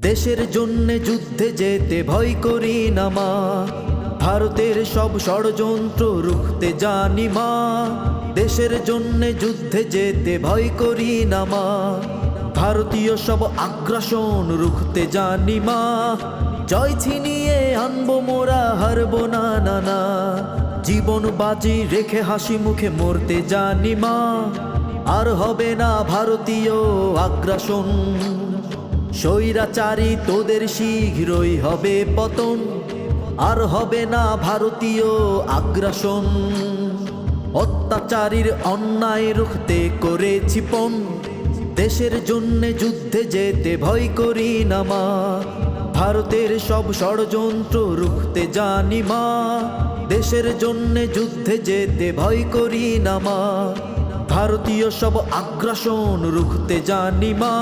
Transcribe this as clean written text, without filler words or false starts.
দেশের জন্যে যুদ্ধে যেতে ভয় করি না মা, ভারতের সব ষড়যন্ত্র রুখতে জানি মা। দেশের জন্যে যুদ্ধে যেতে ভয় করি না মা, ভারতীয় সব আগ্রাসন রুখতে জানি মা। জয় ছিনিয়ে আনবো মোরা, হারবো না না না, জীবন বাজি রেখে হাসি মুখে মরতে জানি মা। আর হবে না ভারতীয় আগ্রাসন, স্বৈরাচারী তোদের শীঘ্রই হবে পতন। আর হবে না ভারতীয় আগ্রাসন, অত্যাচারীর অন্যায় রুখতে করেছি পণ। দেশের জন্যে যুদ্ধে যেতে ভয় করি না মা, ভারতের সব ষড়যন্ত্র রুখতে জানি মা। দেশের জন্যে যুদ্ধে যেতে ভয় করি না মা, ভারতীয় সব আগ্রাসন রুখতে জানি মা।